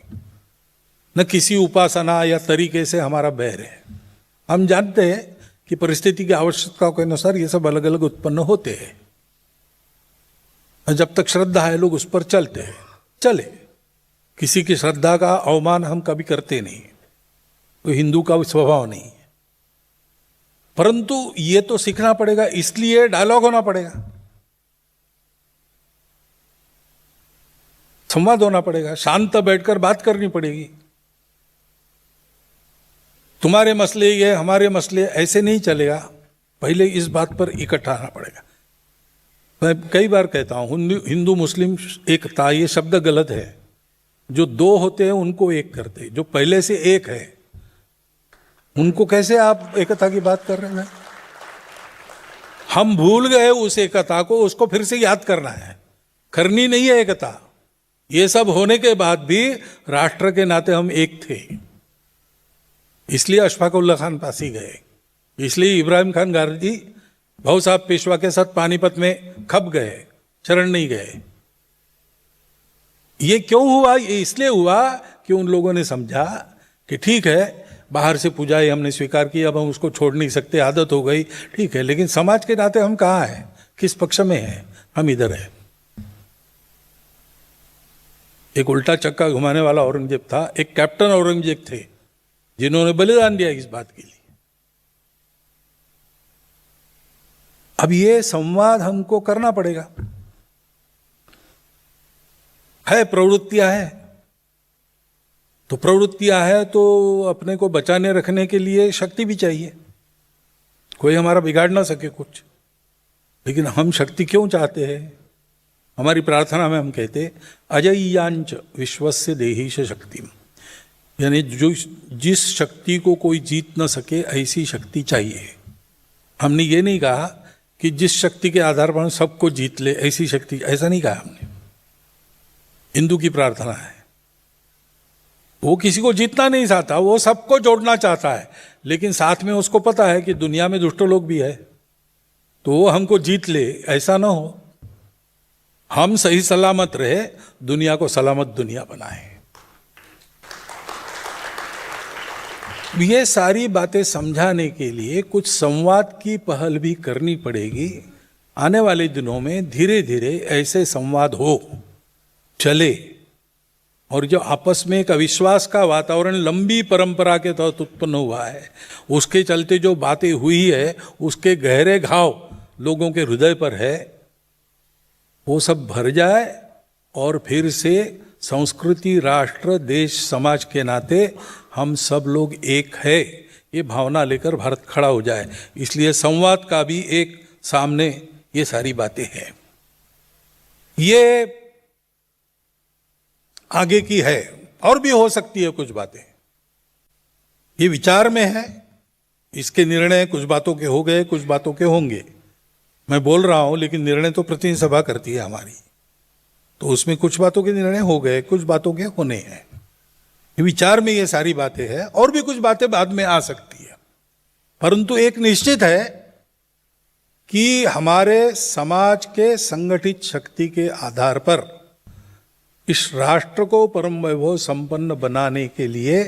न किसी उपासना या तरीके से हमारा बैर है। हम जानते हैं कि परिस्थिति की आवश्यकता के अनुसार ये सब अलग अलग उत्पन्न होते हैं। जब तक श्रद्धा है लोग उस पर चलते हैं, चले। किसी की श्रद्धा का अवमान हम कभी करते नहीं, तो हिंदू का स्वभाव नहीं है। परंतु ये तो सीखना पड़ेगा, इसलिए डायलॉग होना पड़ेगा, संवाद होना पड़ेगा, शांत बैठकर बात करनी पड़ेगी। तुम्हारे मसले ये, हमारे मसले, ऐसे नहीं चलेगा। पहले इस बात पर इकट्ठा आना पड़ेगा। मैं कई बार कहता हूं हिंदू मुस्लिम एकता, ये शब्द गलत है। जो दो होते हैं उनको एक करते, जो पहले से एक है उनको कैसे आप एकता की बात कर रहे हैं? हम भूल गए उस एकता को, उसको फिर से याद करना है। करनी नहीं है एकता। ये सब होने के बाद भी राष्ट्र के नाते हम एक थे। इसलिए अशफाकुल्ला खान पासी गए, इसलिए इब्राहिम खान गारजी भाऊ साहब पेशवा के साथ पानीपत में खप गए, शरण नहीं गए। ये क्यों हुआ? ये इसलिए हुआ कि उन लोगों ने समझा कि ठीक है, बाहर से पूजाएं हमने स्वीकार की, अब हम उसको छोड़ नहीं सकते, आदत हो गई, ठीक है, लेकिन समाज के नाते हम कहाँ हैं, किस पक्ष में हैं? हम इधर हैं। एक उल्टा चक्का घुमाने वाला औरंगजेब था, एक कैप्टन औरंगजेब थे जिन्होंने बलिदान दिया इस बात के लिए। अब ये संवाद हमको करना पड़ेगा। है प्रवृत्तियां है, तो प्रवृत्तियां है तो अपने को बचाने रखने के लिए शक्ति भी चाहिए। कोई हमारा बिगाड़ ना सके कुछ, लेकिन हम शक्ति क्यों चाहते हैं? हमारी प्रार्थना में हम कहते अजय्यांच विश्वस्य देहीश शक्तिम, यानी जो जिस शक्ति को कोई जीत न सके ऐसी शक्ति चाहिए। हमने ये नहीं कहा कि जिस शक्ति के आधार पर सबको जीत ले ऐसी शक्ति, ऐसा नहीं कहा हमने। हिंदू की प्रार्थना है, वो किसी को जीतना नहीं चाहता, वो सबको जोड़ना चाहता है, लेकिन साथ में उसको पता है कि दुनिया में दुष्ट लोग भी है, तो वो हमको जीत ले, ऐसा ना हो। हम सही सलामत रहे, दुनिया को सलामत दुनिया बनाए। ये सारी बातें समझाने के लिए कुछ संवाद की पहल भी करनी पड़ेगी। आने वाले दिनों में धीरे धीरे ऐसे संवाद हो, चले, और जो आपस में एक अविश्वास का वातावरण लंबी परंपरा के तहत उत्पन्न हुआ है, उसके चलते जो बातें हुई है, उसके गहरे घाव लोगों के हृदय पर है, वो सब भर जाए और फिर से संस्कृति, राष्ट्र, देश, समाज के नाते हम सब लोग एक है, ये भावना लेकर भारत खड़ा हो जाए। इसलिए संवाद का भी एक सामने ये सारी बातें हैं। ये आगे की है, और भी हो सकती है कुछ बातें, ये विचार में है। इसके निर्णय कुछ बातों के हो गए, कुछ बातों के होंगे। मैं बोल रहा हूं, लेकिन निर्णय तो प्रतिनिधि सभा करती है हमारी, तो उसमें कुछ बातों के निर्णय हो गए, कुछ बातों के होने हैं। विचार में ये सारी बातें हैं, और भी कुछ बातें बाद में आ सकती है, परंतु एक निश्चित है कि हमारे समाज के संगठित शक्ति के आधार पर इस राष्ट्र को परम वैभव संपन्न बनाने के लिए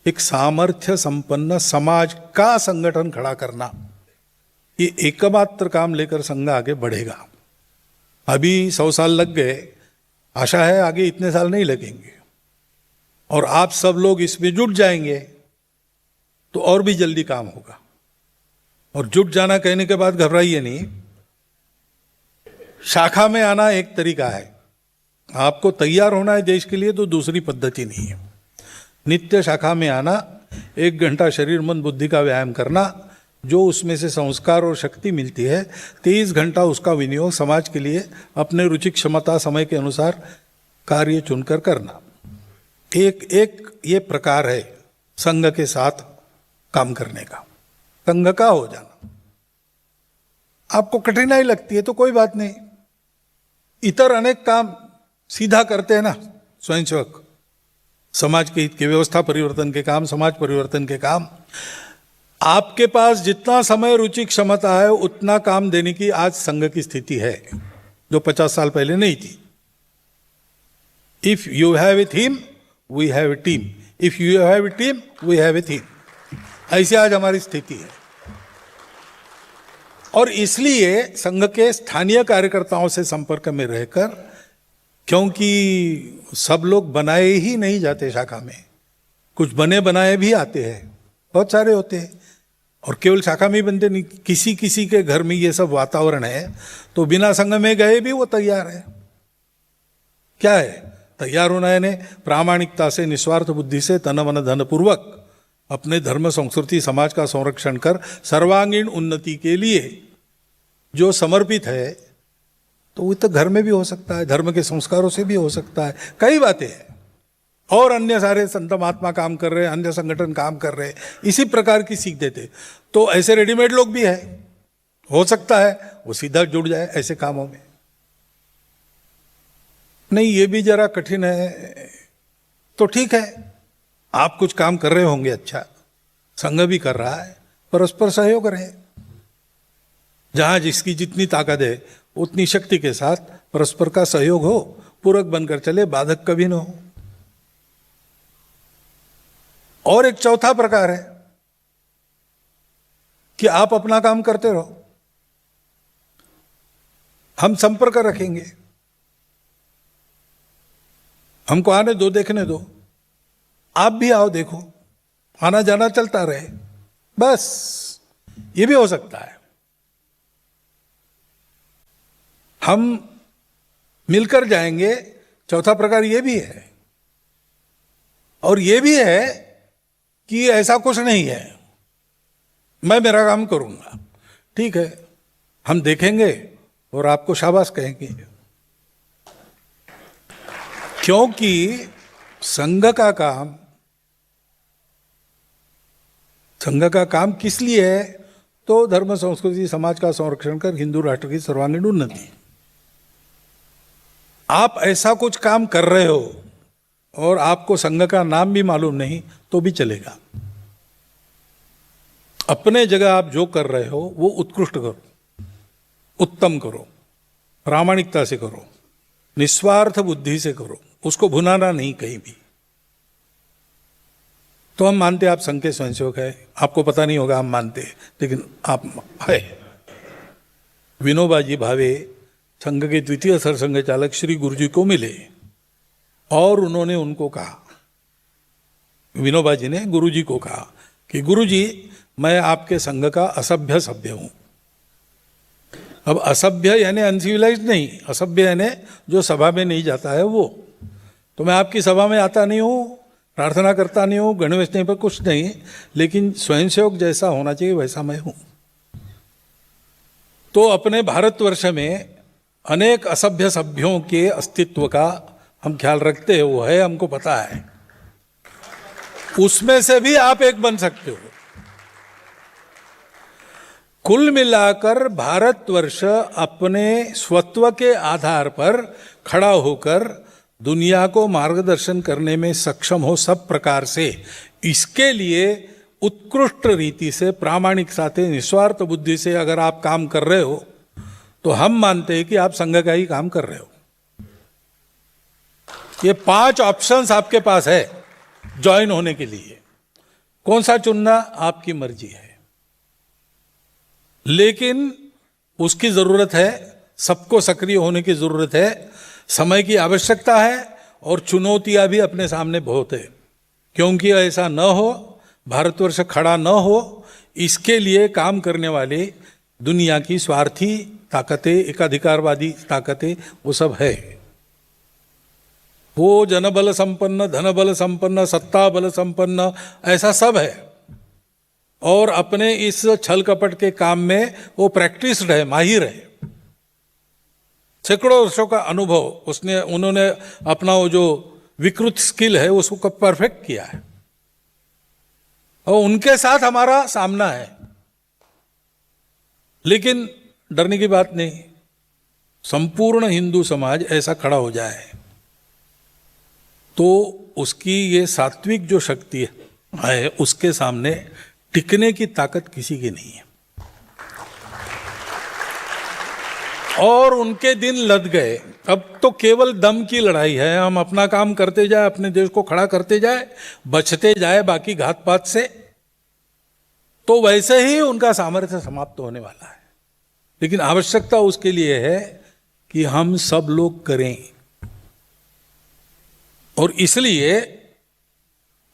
एक सामर्थ्य संपन्न समाज का संगठन खड़ा करना, ये एकमात्र काम लेकर संघ आगे बढ़ेगा। अभी 100 साल लग गए, आशा है आगे इतने साल नहीं लगेंगे, और आप सब लोग इसमें जुट जाएंगे तो और भी जल्दी काम होगा। और जुट जाना कहने के बाद घबराइए नहीं, शाखा में आना एक तरीका है, आपको तैयार होना है देश के लिए तो दूसरी पद्धति नहीं है। नित्य शाखा में आना, 1 घंटा शरीर मन बुद्धि का व्यायाम करना, जो उसमें से संस्कार और शक्ति मिलती है, 23 घंटा उसका विनियोग समाज के लिए अपने रुचि, क्षमता, समय के अनुसार कार्य चुनकर करना। एक ये प्रकार है संघ के साथ काम करने का, संघ का हो जाना। आपको कठिनाई लगती है तो कोई बात नहीं, इतर अनेक काम सीधा करते हैं ना स्वयंसेवक, समाज के हित के, व्यवस्था परिवर्तन के काम, समाज परिवर्तन के काम। आपके पास जितना समय, रुचि, क्षमता है, उतना काम देने की आज संघ की स्थिति है, जो 50 साल पहले नहीं थी। If you have a theme, we have a team. If you have a team, we have a theme. ऐसी आज हमारी स्थिति है। और इसलिए संघ के स्थानीय कार्यकर्ताओं से संपर्क में रहकर, क्योंकि सब लोग बनाए ही नहीं जाते शाखा में, कुछ बने बनाए भी आते हैं, बहुत सारे होते हैं, और केवल शाखा में ही बनते नहीं, किसी किसी के घर में ये सब वातावरण है तो बिना संघ में गए भी वो तैयार है। क्या है तैयार होना? यानी प्रामाणिकता से, निस्वार्थ बुद्धि से, तन मन धन पूर्वक अपने धर्म, संस्कृति, समाज का संरक्षण कर सर्वांगीण उन्नति के लिए जो समर्पित है, तो वो तो घर में भी हो सकता है, धर्म के संस्कारों से भी हो सकता है, कई बातें हैं। और अन्य सारे संत महात्मा काम कर रहे हैं, अन्य संगठन काम कर रहे हैं, इसी प्रकार की सीख देते। तो ऐसे रेडीमेड लोग भी है, हो सकता है वो सीधा जुड़ जाए ऐसे कामों में। नहीं, ये भी जरा कठिन है, तो ठीक है, आप कुछ काम कर रहे होंगे, अच्छा, संघ भी कर रहा है, परस्पर सहयोग रहे, जहां जिसकी जितनी ताकत है उतनी शक्ति के साथ परस्पर का सहयोग हो, पूरक बनकर चले, बाधक कभी न हो। और एक चौथा प्रकार है कि आप अपना काम करते रहो, हम संपर्क रखेंगे, हमको आने दो, देखने दो, आप भी आओ, देखो, आना जाना चलता रहे, बस। ये भी हो सकता है। हम मिलकर जाएंगे, चौथा प्रकार ये भी है। और ये भी है कि ऐसा कुछ नहीं है, मैं मेरा काम करूंगा, ठीक है, हम देखेंगे और आपको शाबाश कहेंगे। क्योंकि संघ का काम किस लिए है? तो धर्म संस्कृति समाज का संरक्षण कर हिंदू राष्ट्र की सर्वांगीण उन्नति। आप ऐसा कुछ काम कर रहे हो और आपको संघ का नाम भी मालूम नहीं तो भी चलेगा। अपने जगह आप जो कर रहे हो वो उत्कृष्ट करो, उत्तम करो, प्रामाणिकता से करो, निस्वार्थ बुद्धि से करो, उसको भुनाना नहीं कहीं भी। तो हम मानते आप संघ के स्वयंसेवक है, आपको पता नहीं होगा हम मानते, लेकिन आप है। विनोबा जी भावे संघ के द्वितीय सरसंघ चालक श्री गुरुजी को मिले और उन्होंने उनको कहा, विनोबा जी ने गुरुजी को कहा कि गुरुजी, मैं आपके संघ का असभ्य सभ्य हूं। अब असभ्य यानी अनसिविलाइज्ड नहीं, असभ्य यानी जो सभा में नहीं जाता है वो। तो मैं आपकी सभा में आता नहीं हूं, प्रार्थना करता नहीं हूं, गणवेश नहीं, पर कुछ नहीं, लेकिन स्वयंसेवक जैसा होना चाहिए वैसा मैं हूं। तो अपने भारतवर्ष में अनेक असभ्य सभ्यों के अस्तित्व का हम ख्याल रखते हैं, वो है, हमको पता है। उसमें से भी आप एक बन सकते हो। कुल मिलाकर भारतवर्ष अपने स्वत्व के आधार पर खड़ा होकर दुनिया को मार्गदर्शन करने में सक्षम हो सब प्रकार से, इसके लिए उत्कृष्ट रीति से, प्रामाणिकता से, निस्वार्थ बुद्धि से अगर आप काम कर रहे हो तो हम मानते हैं कि आप संघ का ही काम कर रहे हो। ये 5 ऑप्शंस आपके पास है ज्वाइन होने के लिए। कौन सा चुनना आपकी मर्जी है, लेकिन उसकी जरूरत है, सबको सक्रिय होने की जरूरत है, समय की आवश्यकता है और चुनौतियां भी अपने सामने बहुत है। क्योंकि ऐसा न हो, भारतवर्ष खड़ा न हो, इसके लिए काम करने वाले दुनिया की स्वार्थी ताकतें, एकाधिकारवादी ताकतें, वो सब है। वो जनबल संपन्न, धनबल संपन्न, सत्ता बल संपन्न, ऐसा सब है। और अपने इस छल कपट के काम में वो प्रैक्टिस्ड है, माहिर है। सैकड़ों वर्षों का अनुभव उन्होंने अपना वो जो विकृत स्किल है उसको परफेक्ट किया है, और उनके साथ हमारा सामना है। लेकिन डरने की बात नहीं, संपूर्ण हिंदू समाज ऐसा खड़ा हो जाए तो उसकी ये सात्विक जो शक्ति है उसके सामने टिकने की ताकत किसी की नहीं है। और उनके दिन लद गए। अब तो केवल दम की लड़ाई है, हम अपना काम करते जाए, अपने देश को खड़ा करते जाए, बचते जाए बाकी घात पात से, तो वैसे ही उनका सामर्थ्य समाप्त होने वाला है। लेकिन आवश्यकता उसके लिए है कि हम सब लोग करें। और इसलिए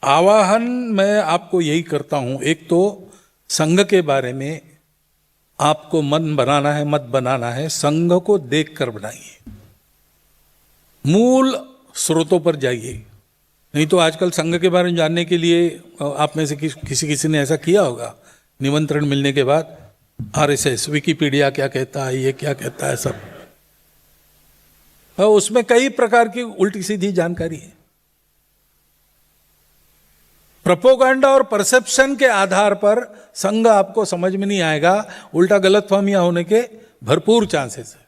आवाहन मैं आपको यही करता हूं, एक तो संघ के बारे में आपको मन बनाना है, मत बनाना है, संघ को देखकर बनाइए, मूल स्रोतों पर जाइए। नहीं तो आजकल संघ के बारे में जानने के लिए आप में से किसी ने ऐसा किया होगा, निमंत्रण मिलने के बाद आरएसएस, विकिपीडिया क्या कहता है, ये क्या कहता है, सब उसमें कई प्रकार की उल्टी सीधी जानकारी है। प्रोपोगंडा और परसेप्शन के आधार पर संघ आपको समझ में नहीं आएगा, उल्टा गलतफहमियां होने के भरपूर चांसेस है।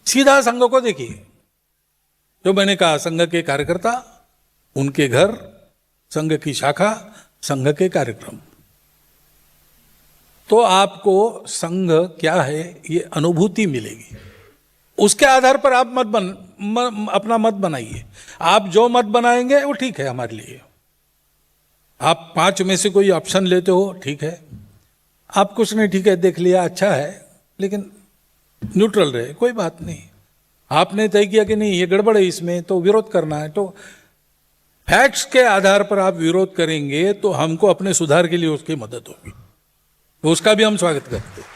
सीधा संघ को देखिए, जो मैंने कहा, संघ के कार्यकर्ता, उनके घर, संघ की शाखा, संघ के कार्यक्रम, तो आपको संघ क्या है ये अनुभूति मिलेगी। उसके आधार पर आप अपना मत बनाइए। आप जो मत बनाएंगे वो ठीक है हमारे लिए, आप 5 में से कोई ऑप्शन लेते हो, ठीक है, आप कुछ नहीं, ठीक है, देख लिया, अच्छा है, लेकिन न्यूट्रल रहे, कोई बात नहीं। आपने तय किया कि नहीं ये गड़बड़ है इसमें, तो विरोध करना है, तो फैक्ट्स के आधार पर आप विरोध करेंगे तो हमको अपने सुधार के लिए उसकी मदद होगी, तो उसका भी हम स्वागत करते हैं।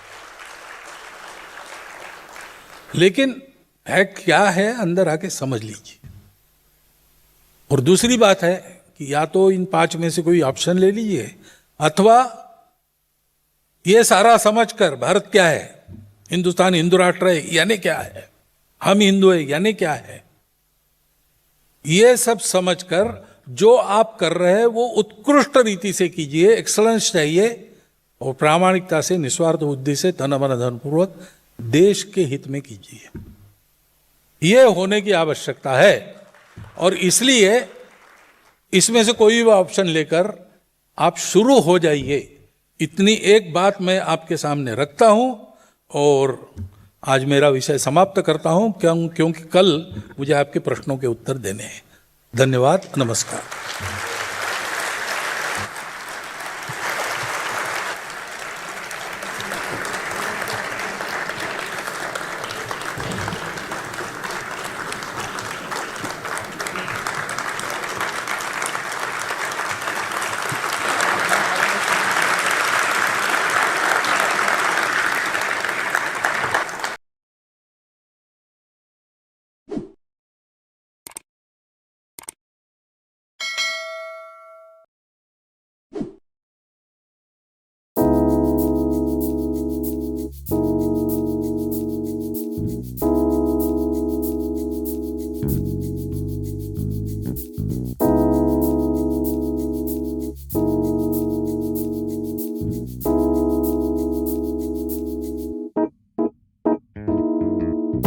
लेकिन फैक्ट क्या है अंदर आके समझ लीजिए। और दूसरी बात है कि या तो इन 5 में से कोई ऑप्शन ले लीजिए, अथवा ये सारा समझकर भारत क्या है, हिंदुस्तान हिंदू राष्ट्र है यानी क्या है, हम हिंदू है यानी क्या है, ये सब समझकर जो आप कर रहे हैं वो उत्कृष्ट रीति से कीजिए, एक्सलेंस चाहिए, और प्रामाणिकता से, निस्वार्थ बुद्धि से, तन मन धन पूर्वक देश के हित में कीजिए। ये होने की आवश्यकता है। और इसलिए इसमें से कोई भी ऑप्शन लेकर आप शुरू हो जाइए, इतनी एक बात मैं आपके सामने रखता हूं और आज मेरा विषय समाप्त करता हूं, क्योंकि कल मुझे आपके प्रश्नों के उत्तर देने हैं। धन्यवाद, नमस्कार।